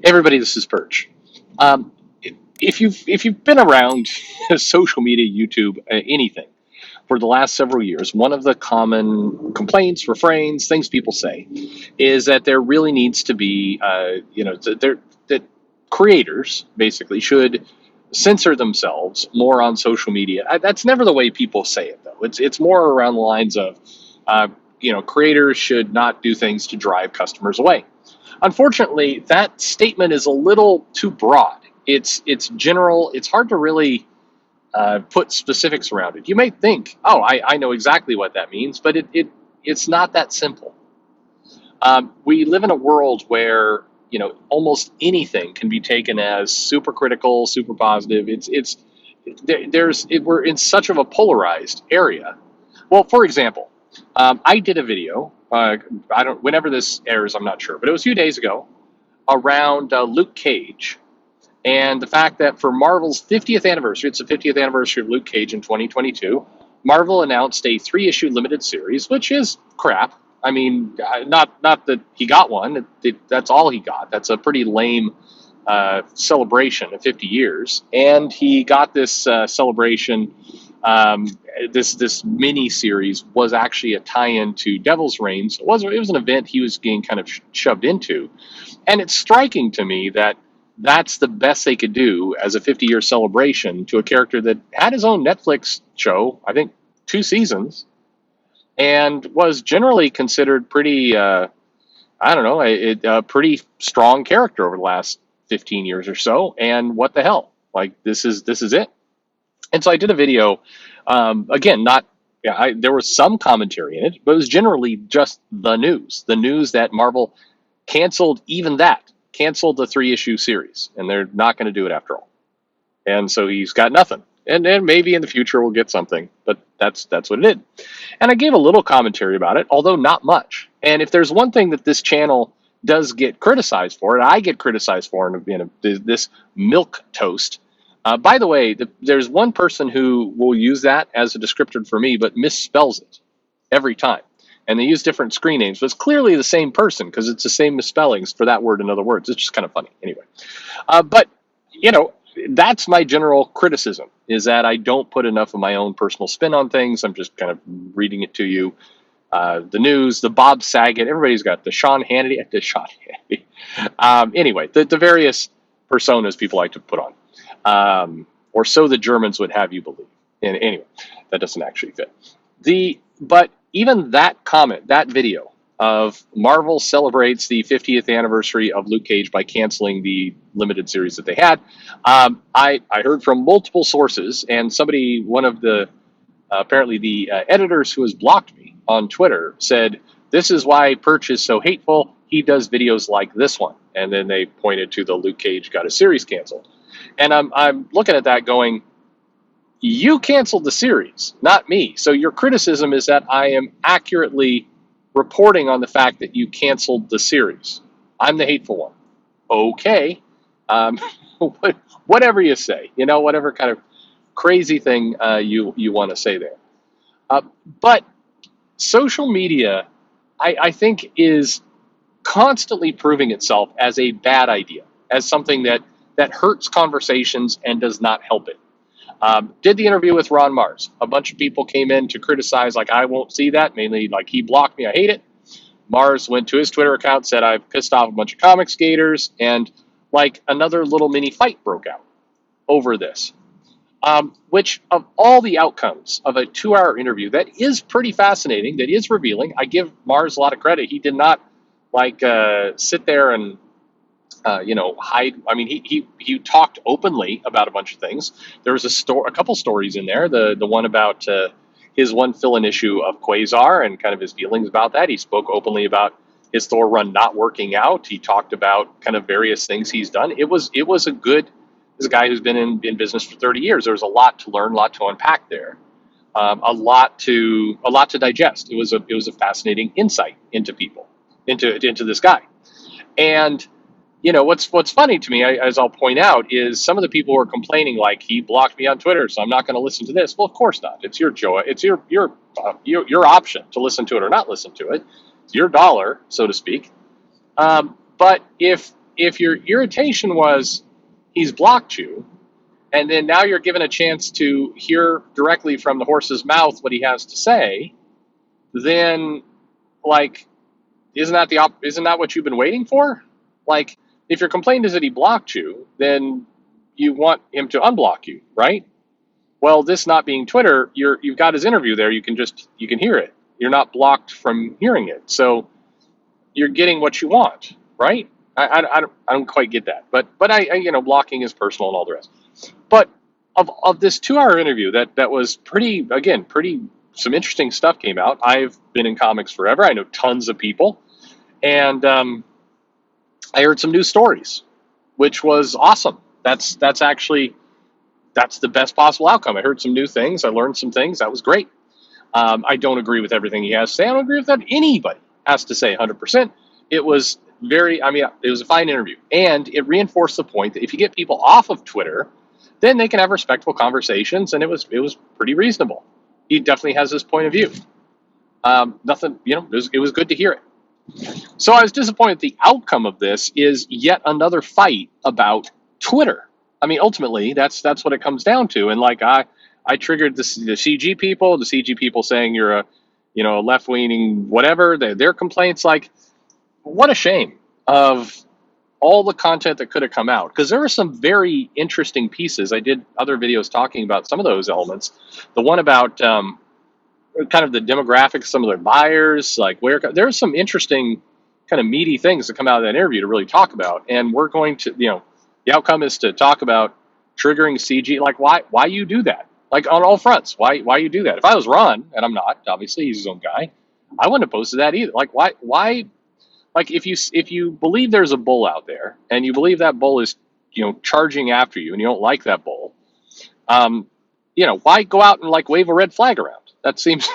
Everybody, this is Perch. Um, if you've been around social media, YouTube, anything for the last several years, one of the common complaints, refrains, things people say is that there really needs to be, that creators basically should censor themselves more on social media. That's never the way people say it, though. It's more around the lines of, creators should not do things to drive customers away. Unfortunately, that statement is a little too broad. It's general. It's hard to really put specifics around it. You may think, oh, I know exactly what that means, but it's not that simple. We live in a world where almost anything can be taken as super critical, super positive. We're in such of a polarized area. Well, for example, I did a video. I don't. Whenever this airs, I'm not sure, but it was a few days ago around Luke Cage and the fact that for Marvel's 50th anniversary, it's the 50th anniversary of Luke Cage in 2022. Marvel announced a 3-issue limited series, which is crap. I mean, not that he got one. That's all he got. That's a pretty lame celebration of 50 years. And he got this celebration. This mini series was actually a tie-in to Devil's Reigns. It was an event he was getting kind of shoved into, and it's striking to me that that's the best they could do as a 50-year celebration to a character that had his own Netflix show, I think 2 seasons, and was generally considered pretty, a pretty strong character over the last 15 years or so. And what the hell? Like, this is it. And so I did a video, again, not, yeah, there was some commentary in it, but it was generally just the news that Marvel canceled canceled the 3-issue series, and they're not going to do it after all. And so he's got nothing. And maybe in the future we'll get something, but that's what it did. And I gave a little commentary about it, although not much. And if there's one thing that this channel does get criticized for, and I get criticized for in this milk toast. By the way, there's one person who will use that as a descriptor for me, but misspells it every time. And they use different screen names, but it's clearly the same person because it's the same misspellings for that word in other words. It's just kind of funny. Anyway, but, that's my general criticism, is that I don't put enough of my own personal spin on things. I'm just kind of reading it to you. The news, the Bob Saget, everybody's got the Sean Hannity. Anyway, the various personas people like to put on. Or so the Germans would have you believe. And anyway, that doesn't actually fit. But even that comment, that video of Marvel celebrates the 50th anniversary of Luke Cage by canceling the limited series that they had. I heard from multiple sources, and one of the apparently the editors who has blocked me on Twitter said, "This is why Perch is so hateful. He does videos like this one." And then they pointed to the Luke Cage got a series canceled. And I'm looking at that going, you canceled the series, not me. So your criticism is that I am accurately reporting on the fact that you canceled the series. I'm the hateful one. Okay. Whatever you say, whatever kind of crazy thing you want to say there. But social media, I think, is constantly proving itself as a bad idea, as something that hurts conversations and does not help it. Did the interview with Ron Mars. A bunch of people came in to criticize, like, I won't see that, mainly like he blocked me, I hate it. Mars went to his Twitter account, said I've pissed off a bunch of comic skaters, and like another little mini fight broke out over this. Which of all the outcomes of a 2-hour interview that is pretty fascinating, that is revealing, I give Mars a lot of credit. He did not sit there and hide. I mean, he talked openly about a bunch of things. There was a couple stories in there. The one about his one fill-in issue of Quasar and kind of his feelings about that. He spoke openly about his Thor run not working out. He talked about kind of various things he's done. It was a good. This guy who's been in business for 30 years. There was a lot to learn, a lot to unpack there, a lot to digest. It was a fascinating insight into people, into this guy, and. What's funny to me, as I'll point out, is some of the people who are complaining, like, he blocked me on Twitter, so I'm not going to listen to this. Well, of course not. It's your joy. It's your option to listen to it or not listen to it. It's your dollar, so to speak. But if if your irritation was he's blocked you, and then now you're given a chance to hear directly from the horse's mouth what he has to say, then like isn't that what you've been waiting for? Like, if your complaint is that he blocked you, then you want him to unblock you, right? Well, this not being Twitter, you've got his interview there. You can hear it. You're not blocked from hearing it, so you're getting what you want, right? I don't quite get that, but blocking is personal and all the rest. But of this 2 hour interview that was pretty, again, pretty, some interesting stuff came out. I've been in comics forever. I know tons of people, and I heard some new stories, which was awesome. That's actually that's the best possible outcome. I heard some new things. I learned some things. That was great. I don't agree with everything he has to say. I don't agree with that anybody has to say 100%. It was it was a fine interview, and it reinforced the point that if you get people off of Twitter, then they can have respectful conversations, and it was pretty reasonable. He definitely has this point of view. Nothing, it was good to hear it. So I was disappointed. The outcome of this is yet another fight about Twitter. I mean, ultimately, that's what it comes down to. And like I triggered the CG people, saying you're a left leaning whatever. Their complaints, like, what a shame of all the content that could have come out, because there were some very interesting pieces. I did other videos talking about some of those elements. The one about kind of the demographics, some of their buyers, like where there's some interesting kind of meaty things that come out of that interview to really talk about. And we're going to, the outcome is to talk about triggering CG, like why you do that, like on all fronts, why you do that. If I was Ron, and I'm not, obviously he's his own guy, I wouldn't have posted that either. Like why, like if you believe there's a bull out there and you believe that bull is, charging after you and you don't like that bull, why go out and like wave a red flag around? That seems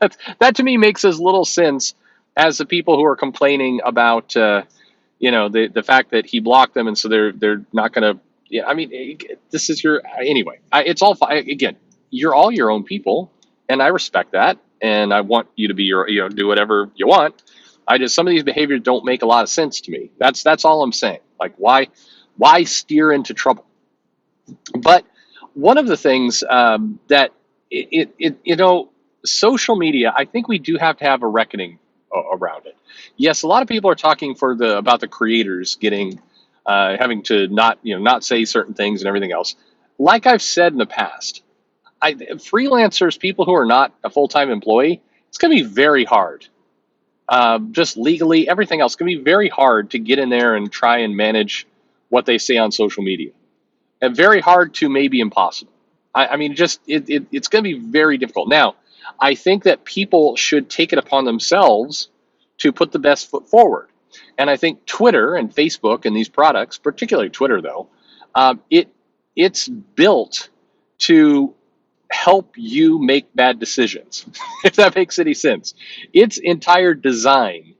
that to me makes as little sense as the people who are complaining about the fact that he blocked them, and so they're not going to. Yeah, I mean, this is your anyway. It's all fine. Again, you're all your own people, and I respect that, and I want you to be your do whatever you want. Some of these behaviors don't make a lot of sense to me. That's all I'm saying. Like why steer into trouble? But one of the things that social media, I think we do have to have a reckoning around it. Yes, a lot of people are talking about the creators getting having to not say certain things and everything else. Like I've said in the past, freelancers, people who are not a full-time employee, it's going to be very hard. Just legally, everything else, it's going to be very hard to get in there and try and manage what they say on social media. And very hard to maybe impossible. I mean, it's going to be very difficult. Now, I think that people should take it upon themselves to put the best foot forward. And I think Twitter and Facebook and these products, particularly Twitter, though, it's built to help you make bad decisions, if that makes any sense. Its entire design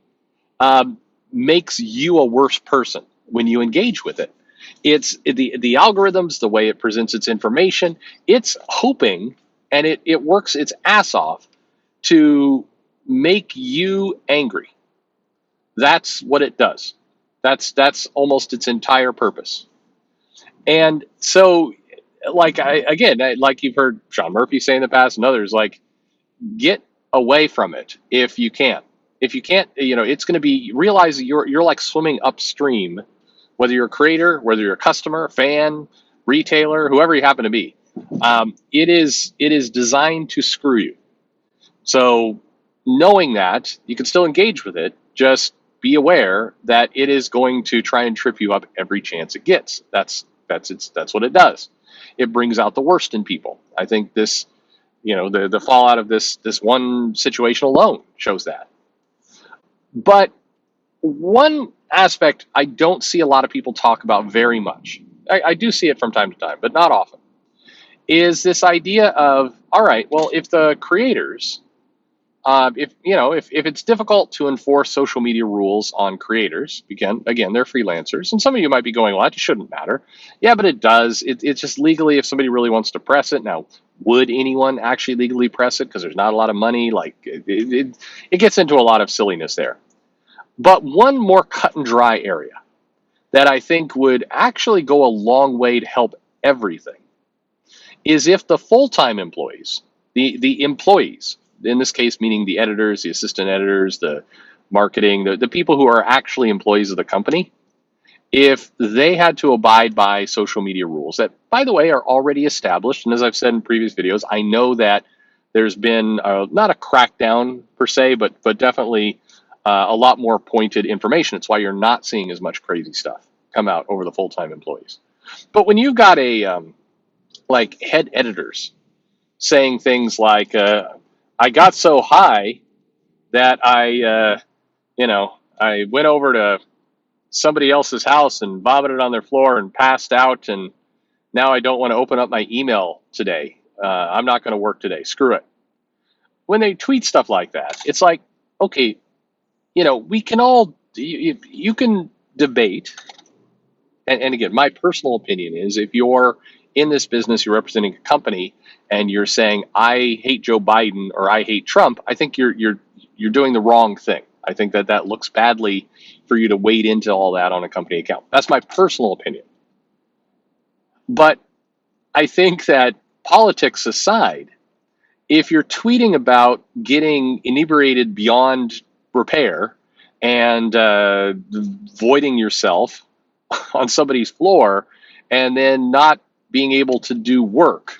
makes you a worse person when you engage with it. It's the algorithms, the way it presents its information. It's hoping, and it works its ass off to make you angry. That's what it does. That's almost its entire purpose. And so, like like you've heard Sean Murphy say in the past and others, like, get away from it if you can. If you can't, it's going to be, realize that you're like swimming upstream. Whether you're a creator, whether you're a customer, fan, retailer, whoever you happen to be, it is designed to screw you. So knowing that, you can still engage with it. Just be aware that it is going to try and trip you up every chance it gets. That's what it does. It brings out the worst in people. I think this, the fallout of this one situation alone shows that. But one aspect I don't see a lot of people talk about very much, I do see it from time to time, but not often, is this idea of, all right, well, if the creators, if it's difficult to enforce social media rules on creators, again, they're freelancers, and some of you might be going, well, that shouldn't matter. Yeah, but it does. It's just legally, if somebody really wants to press it. Now, would anyone actually legally press it? Because there's not a lot of money. Like, it gets into a lot of silliness there. But one more cut and dry area that I think would actually go a long way to help everything is if the full-time employees, the employees, in this case meaning the editors, the assistant editors, the marketing, the people who are actually employees of the company, if they had to abide by social media rules that, by the way, are already established. And as I've said in previous videos, I know that there's been not a crackdown per se, but definitely a lot more pointed information. It's why you're not seeing as much crazy stuff come out over the full-time employees. But when you've got a like head editors saying things like, "I got so high that I went over to somebody else's house and vomited on their floor and passed out, and now I don't want to open up my email today. I'm not going to work today. Screw it." When they tweet stuff like that, it's like, okay, we can all, you can debate. And again, my personal opinion is if you're in this business, you're representing a company, and you're saying, "I hate Joe Biden" or "I hate Trump," I think you're doing the wrong thing. I think that looks badly for you to wade into all that on a company account. That's my personal opinion. But I think that, politics aside, if you're tweeting about getting inebriated beyond repair and voiding yourself on somebody's floor and then not being able to do work,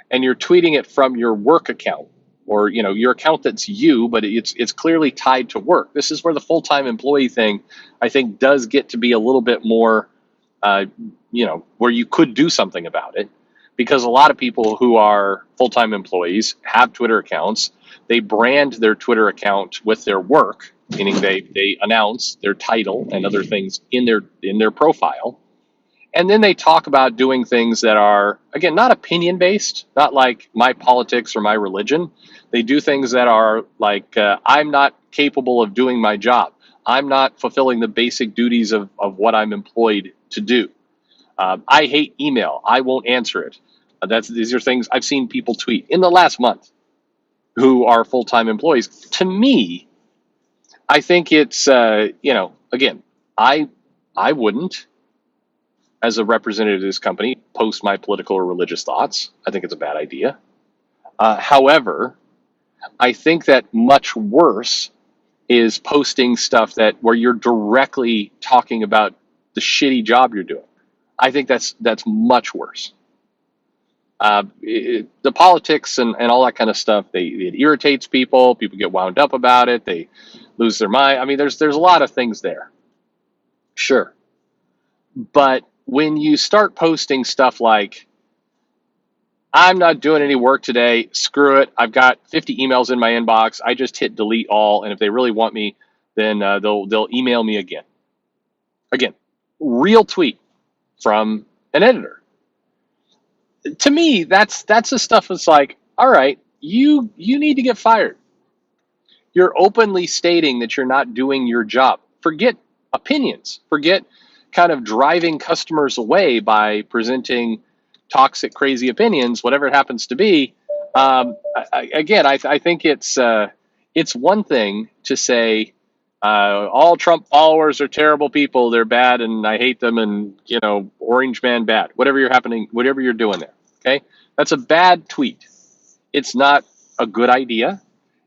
and you're tweeting it from your work account, or your account that's you, but it's clearly tied to work. This is where the full-time employee thing, I think, does get to be a little bit more where you could do something about it, because a lot of people who are full-time employees have Twitter accounts. They brand their Twitter account with their work, meaning they announce their title and other things in their profile. And then they talk about doing things that are, again, not opinion based, not like my politics or my religion. They do things that are like, I'm not capable of doing my job. I'm not fulfilling the basic duties of what I'm employed to do. I hate email. I won't answer it. These are things I've seen people tweet in the last month who are full-time employees. To me, I think it's, again, I wouldn't, as a representative of this company, post my political or religious thoughts. I think it's a bad idea. However, I think that much worse is posting stuff where you're directly talking about the shitty job you're doing. I think that's much worse. The politics and all that kind of stuff, it irritates people. People get wound up about it. They lose their mind. I mean, there's a lot of things there. Sure. But when you start posting stuff like, "I'm not doing any work today, screw it, I've got 50 emails in my inbox, I just hit delete all, and if they really want me, then they'll email me again." Again, real tweet from an editor. To me, that's the stuff that's like, all right, you need to get fired. You're openly stating that you're not doing your job. Forget opinions. Forget kind of driving customers away by presenting toxic, crazy opinions, whatever it happens to be. I think it's one thing to say, all Trump followers are terrible people, they're bad, and I hate them, and Orange Man bad. Whatever you're doing there, okay? That's a bad tweet. It's not a good idea.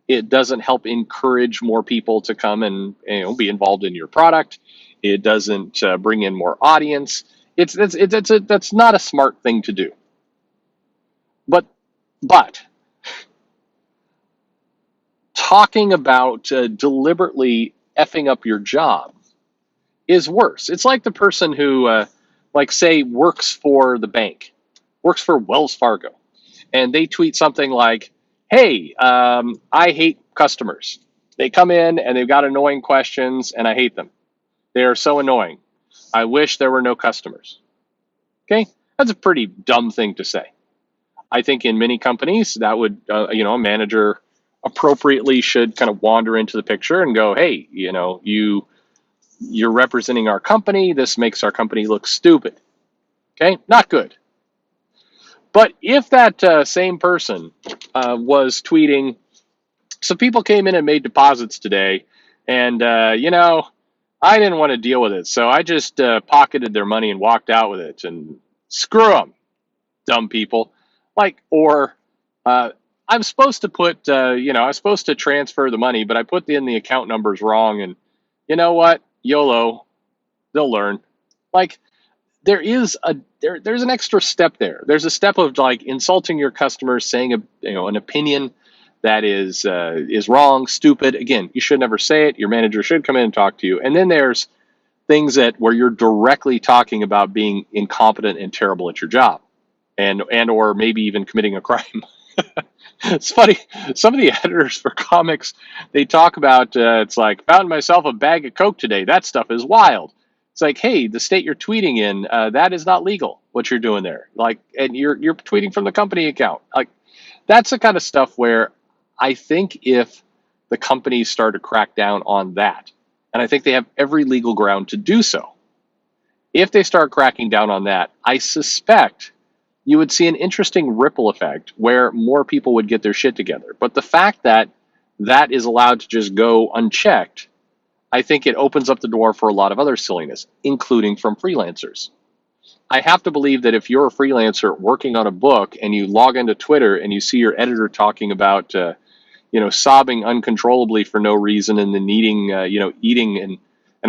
It doesn't help encourage more people to come and be involved in your product. It doesn't bring in more audience. That's not a smart thing to do. But talking about deliberately effing up your job is worse. It's like the person who, say, works for the bank, works for Wells Fargo, and they tweet something like, "Hey, I hate customers. They come in and they've got annoying questions, and I hate them. They are so annoying. I wish there were no customers." Okay, that's a pretty dumb thing to say. I think in many companies that would, a manager appropriately should kind of wander into the picture and go, "Hey, you're representing our company. This makes our company look stupid." Okay, not good. But if that same person was tweeting, "Some people came in and made deposits today, and I didn't want to deal with it, so I just pocketed their money and walked out with it. And screw them, dumb people. Like, or uh, I'm supposed to put, I was supposed to transfer the money, but I put in the account numbers wrong. And you know what? YOLO, they'll learn. Like, there's an extra step there. There's a step of like insulting your customers, saying an opinion that is wrong, stupid. Again, you should never say it. Your manager should come in and talk to you. And then there's things that where you're directly talking about being incompetent and terrible at your job, and or maybe even committing a crime. It's funny. Some of the editors for comics, they talk about it's like, found myself a bag of coke today. That stuff is wild. It's like, hey, the state you're tweeting in, that is not legal. What you're doing there, like, and you're tweeting from the company account. Like, that's the kind of stuff where I think if the companies start to crack down on that, and I think they have every legal ground to do so, if they start cracking down on that, I suspect you would see an interesting ripple effect where more people would get their shit together. But the fact that that is allowed to just go unchecked, I think it opens up the door for a lot of other silliness, including from freelancers. I have to believe that if you're a freelancer working on a book and you log into Twitter and you see your editor talking about, sobbing uncontrollably for no reason and then eating an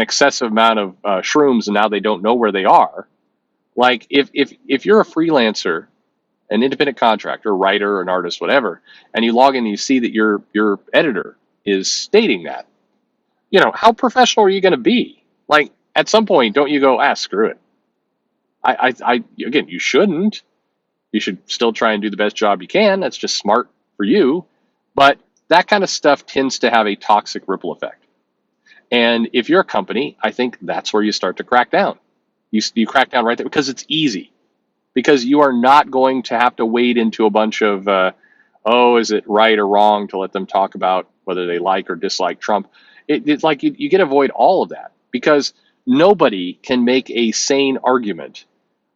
excessive amount of shrooms and now they don't know where they are. Like, if you're a freelancer, an independent contractor, writer, an artist, whatever, and you log in and you see that your editor is stating that, how professional are you going to be? Like, at some point, don't you go, screw it. Again, you shouldn't. You should still try and do the best job you can. That's just smart for you. But that kind of stuff tends to have a toxic ripple effect. And if you're a company, I think that's where you start to crack down. You crack down right there because it's easy. Because you are not going to have to wade into a bunch of, is it right or wrong to let them talk about whether they like or dislike Trump. It's like you get to avoid all of that because nobody can make a sane argument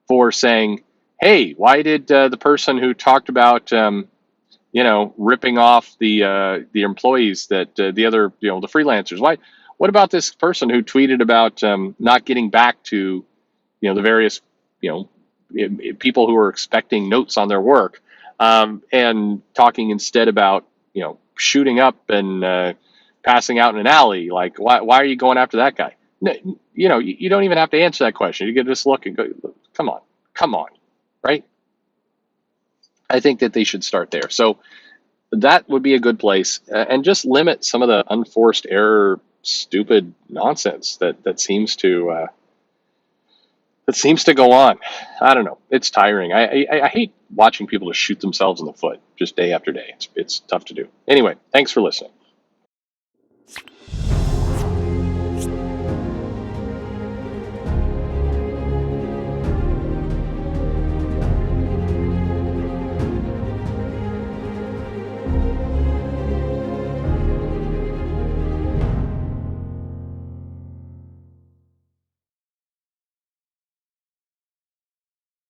for saying, hey, why did the person who talked about, ripping off the employees that the other, the freelancers, what about this person who tweeted about not getting back to, the various, people who are expecting notes on their work, and talking instead about, shooting up and passing out in an alley. Like, why are you going after that guy? No, you don't even have to answer that question. You can just look and go, come on, right? I think that they should start there. So that would be a good place, and just limit some of the unforced error, stupid nonsense that seems to go on. I don't know. It's tiring. I hate watching people just shoot themselves in the foot just day after day. It's tough to do. Anyway, thanks for listening.